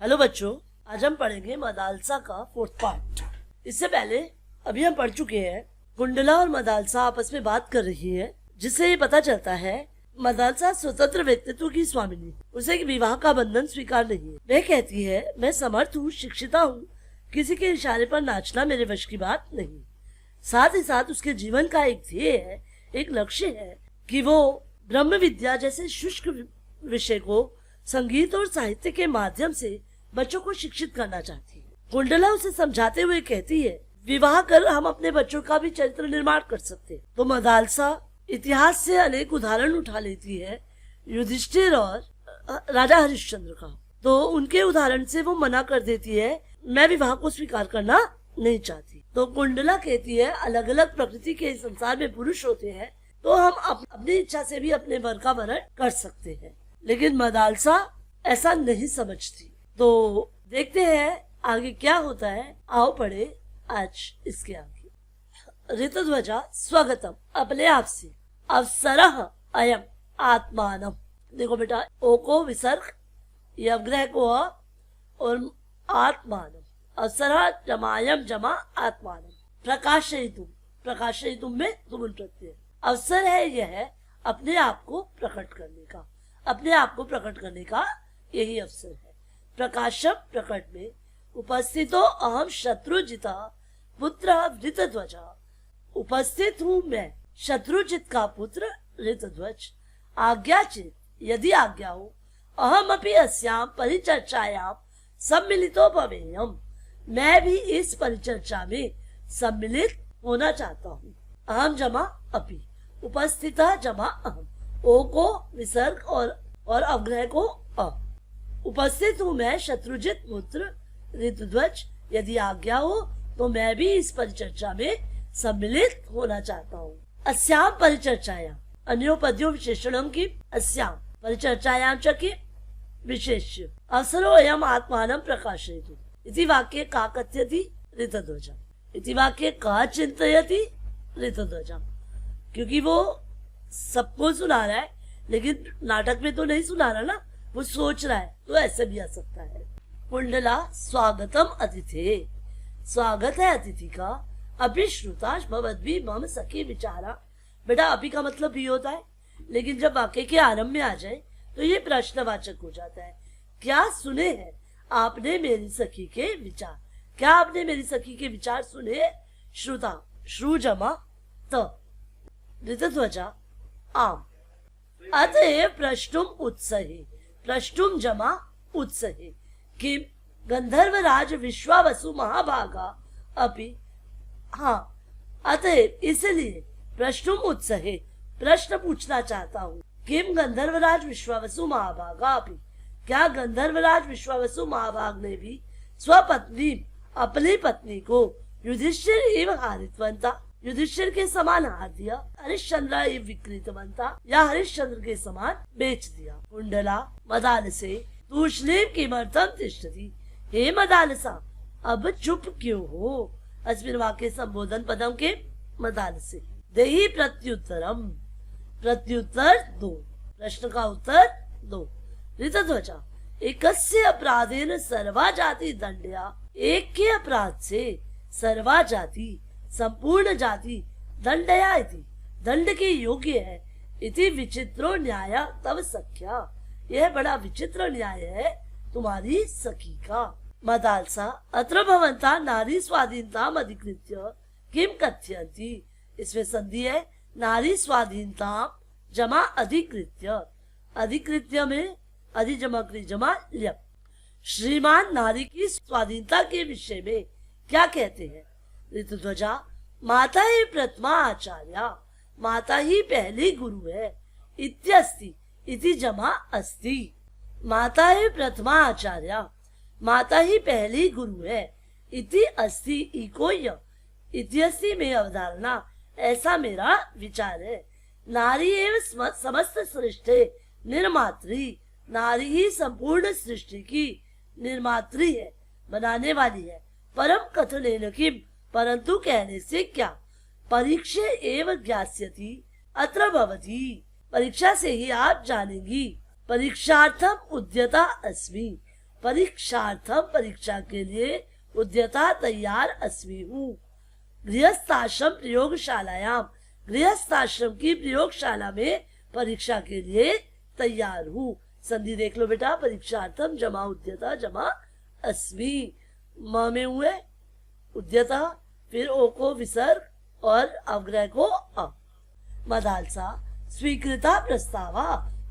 Hello बच्चों, आज हम पढ़ेंगे मदालसा का 4th पार्ट। इससे पहले अभी हम पढ़ चुके हैं कुंडला और मदालसा आपस में बात कर रही है, जिससे ये पता चलता है मदालसा स्वतंत्र व्यक्तित्व की स्वामिनी, उसे विवाह का बंधन स्वीकार नहीं है। वह कहती है, मैं समर्थ हूँ, शिक्षिता हूँ, किसी के इशारे पर नाचना मेरे वश की बात नहीं। साथ ही साथ उसके जीवन का एक ध्येय है, एक लक्ष्य है कि वो ब्रह्म विद्या जैसे शुष्क विषय को संगीत और साहित्य के माध्यम से बच्चों को शिक्षित करना चाहती है। कुंडला उसे समझाते हुए कहती है, विवाह कर हम अपने बच्चों का भी चरित्र निर्माण कर सकते हैं। तो मदालसा इतिहास से अनेक उदाहरण उठा लेती है, युधिष्ठिर और राजा हरिश्चंद्र का। तो उनके उदाहरण से वो मना कर देती है, मैं विवाह को स्वीकार करना नहीं चाहती। तो कुंडला कहती है, अलग अलग प्रकृति के संसार में पुरुष होते हैं, तो हम अपनी इच्छा से भी अपने वर का वरण कर सकते हैं। लेकिन मदालसा ऐसा नहीं समझती। तो देखते हैं आगे क्या होता है। आओ पढ़े आज इसके आगे। ऋतध्वजा स्वागतम, अपने आप से। अवसरः अयम आत्मानम। देखो बेटा, ओ को विसर्ग, यवग्रह को अ और आत्मानम। अवसरः जमायम जमा आत्मानम। प्रकाशयितुम, प्रकाशयितुम में तुम प्रत्यय। अवसर है यह अपने आप को प्रकट करने का, अपने आप को प्रकट करने का यही अवसर है। प्रकाशम प्रकट में। उपस्थितो अहम शत्रुजिता पुत्र ऋतध्वजा। उपस्थित हूँ मैं, शत्रुजित का पुत्र ऋतध्वज। आज्ञाचित, यदि आज्ञा हो, अहम अपि अस्याम परिचर्चायाम सम्मिलितो भवेयम। मैं भी इस परिचर्चा में सम्मिलित होना चाहता हूँ। अहम जमा अपि, उपस्थिता जमा अहम। ओ को विसर्ग और अवग्रह को अ। उपस्थित हूँ मैं, शत्रुजित पुत्र ऋतध्वज। यदि आज्ञा हो तो मैं भी इस परिचर्चा में सम्मिलित होना चाहता हूँ। अस्याम परिचर्चायाम, अन्योपद्यो विशेषणम की अस्याम परिचर्चायाम च की विशेष्य। अवसरो अयम आत्मानं प्रकाशयतु इति वाक्ये का कथयति ऋतध्वजा। इति वाक्ये का चिंतयति ऋतध्वजा। क्योंकि वो सबको सुना रहा है, लेकिन नाटक में तो नहीं सुना रहा ना, वो सोच रहा है, तो ऐसे भी आ सकता है। कुंडला स्वागतम अतिथे, स्वागत है अतिथि का। अभिश्रुता भवद्भि मम सखी विचारा। बेटा, अभी का मतलब भी होता है, लेकिन जब वाक्य के आरंभ में आ जाए तो ये प्रश्नवाचक हो जाता है। क्या सुने हैं आपने मेरी सखी के विचार? क्या आपने मेरी सखी के विचार सुने? श्रुता, श्रु जमा त। ऋतध्वजा आम। अतएव प्रष्टुम उत्सहे, प्रष्टुम जमा उत्सहे। किम गंधर्वराज विश्वावसु महाभागा अपि। हाँ, अतएव इसलिए प्रष्टुम उत्सहे, प्रश्न पूछना चाहता हूँ। किम गंधर्वराज विश्वावसु महाभागा अपि, क्या गंधर्वराज विश्वावसु महाभाग ने भी स्वपत्नी, अपनी पत्नी को युधिष्ठिर एवं हारितवंता, युधिष्ठिर के समान हार दिया, हरिश्चंद्र विकृतवंता, या हरिश्चंद्र के समान बेच दिया। कुंडला मदालसे तूष्णीम किमर्थम तिष्ठति। हे मदालसा, अब चुप क्यों हो? अस्मिन् वाक्ये संबोधन पदम के मदालसे। देहि प्रत्युत्तरम, प्रत्युत्तर दो, प्रश्न का उत्तर दो। ऋतध्वजा एकस्य अपराधेन सर्वा जाति दंडया। एक के अपराध से सर्वा जाति, संपूर्ण जाति दंडया इति, दंड के योग्य है। इति विचित्रो न्याय तव सख्या, यह बड़ा विचित्र न्याय है तुम्हारी सखी का। मदालसा अत्र भवन्ता नारी स्वाधीनता अधिकृत्य किम कथयन्ति। इसमें संधि है, नारी स्वाधीनता जमा अधिकृत्य। अधिकृत्य में अधि जमा क्री जमा ल्यप। श्रीमान नारी की स्वाधीनता के विषय में क्या कहते हैं? ऋतध्वजा माता ही प्रथमा आचार्या, माता ही पहली गुरु है। इत्यस्ति, इति जमा अस्ति। माता ही प्रथमा आचार्या, माता ही पहली गुरु है। इति अस्ति इको य, इत्यस्ति में अवधारणा, ऐसा मेरा विचार है। नारी एवं समस्त सृष्टि निर्मात्री, नारी ही संपूर्ण सृष्टि की निर्मात्री है, बनाने वाली है। परम कथनेन किम, परंतु कहने से क्या? परीक्षा एवं ज्ञास्यति अत्र भवति, परीक्षा से ही आप जानेंगी। परीक्षार्थम उद्यता अस्मि, परीक्षार्थम परीक्षा के लिए उद्यता तैयार अस्मि हूँ। गृहस्थाश्रम प्रयोगशालायाम गृहस्थाश्रम की प्रयोगशाला में परीक्षा के लिए तैयार हूँ। संधि देख लो बेटा, परीक्षार्थम जमा उद्यता जमा अस्मि। म में हुए उद्यता, फिर ओ को विसर्ग और अवग्रह को अ। मदालसा स्वीकृता प्रस्तावा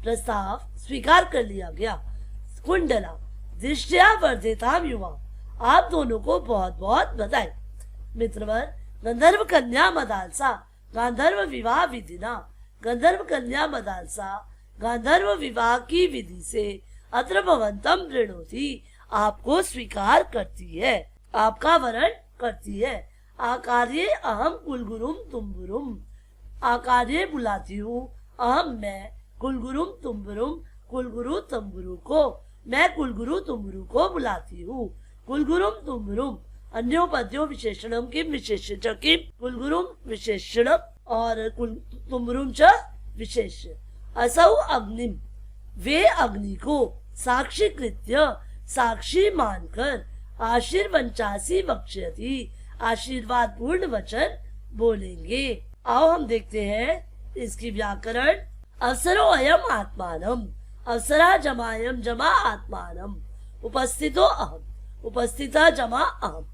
प्रस्ताव स्वीकार कर लिया गया। कुंडला दृष्टया वर्धिताम युवा आप दोनों को बहुत बहुत बधाई। मित्रवर गंधर्व कन्या मदालसा गांधर्व विवाह विधिना गंधर्व कन्या मदालसा गांधर्व विवाह की विधि से अत्र भवंतम प्रणोति आपको स्वीकार करती है, आपका वरण करती है। आकार्ये अहम कुलगुरुम तुम्बुरुम आकार्ये बुलाती हूँ अहम मैं कुलगुरुम तुम्बुरुम कुलगुरु तंबुरु को मैं कुलगुरु तुम्बुरु को बुलाती हूँ। कुलगुरुम तुम्बुरुम अन्योपद्यो विशेषणम किम विशेषण किम कुलगुरुम विशेषणम और तुम्बुरुम च विशेष्य। असौ अग्निम वे अग्नि को साक्षी कृत्य साक्षी मानकर आशीर्वंचासी वक्ष्यति आशीर्वाद पूर्ण वचन बोलेंगे। आओ हम देखते हैं इसकी व्याकरण। अवसरो अयम आत्मानम अवसरा जमायम जमा आत्मानम उपस्थितो अहम उपस्थिता जमा अहम।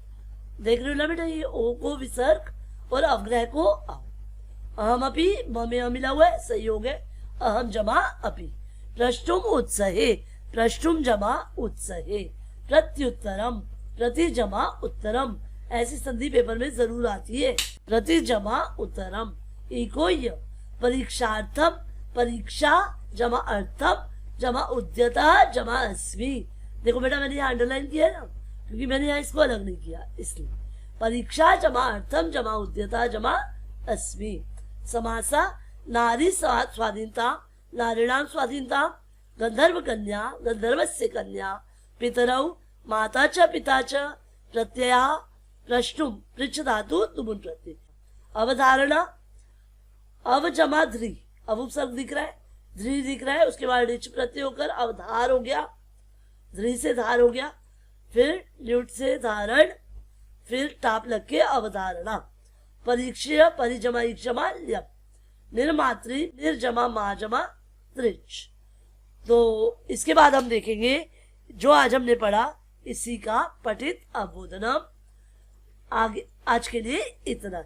देख रहे हो ना बेटा, ये ओ को विसर्ग और अवग्रह को अहम अपि म में मिला हुआ है, सही हो गए। अहम जमा अपि। प्रष्टुम उत्सहे प्रष्टुम जमा उत्सहे। प्रत्युत्तरम प्रति जमा उत्तरम ऐसी संधि पेपर में जरूर आती है। प्रति जमा उत्तरम। इको य परीक्षार्थम परीक्षा जमा अर्थम जमा उद्यता जमा अस्मि। देखो बेटा मैंने यहाँ अंडरलाइन किया है ना, क्योंकि मैंने यहाँ इसको अलग नहीं किया, इसलिए परीक्षा जमा अर्थम जमा उद्यता जमा अस्मि। समासा नारी स्वाधीनता नारीणाम स्वाधीनता गंधर्व कन्या गंधर्वस्य कन्या पितरौ माता च पिता च प्रत्यया प्रष्टुम पृच्छ धातु तुमुन प्रत्यय। अवधारणा अव जमा ध्री अब उपसर्ग दिख रहा है, ध्री दिख रहा है, उसके बाद ऋच प्रत्यय होकर अवधार हो गया, ध्री से धार हो गया, फिर ल्युट से धारण, फिर टाप लग के अवधारणा। परीक्षय परिजमा इक्षमा ल्यप निर्मात्री निर्जमा माजमा त्रिच। तो इसके बाद हम देखेंगे जो आज हमने पढ़ा इसी का पठित अबोधनम। आगे आज के लिए इतना।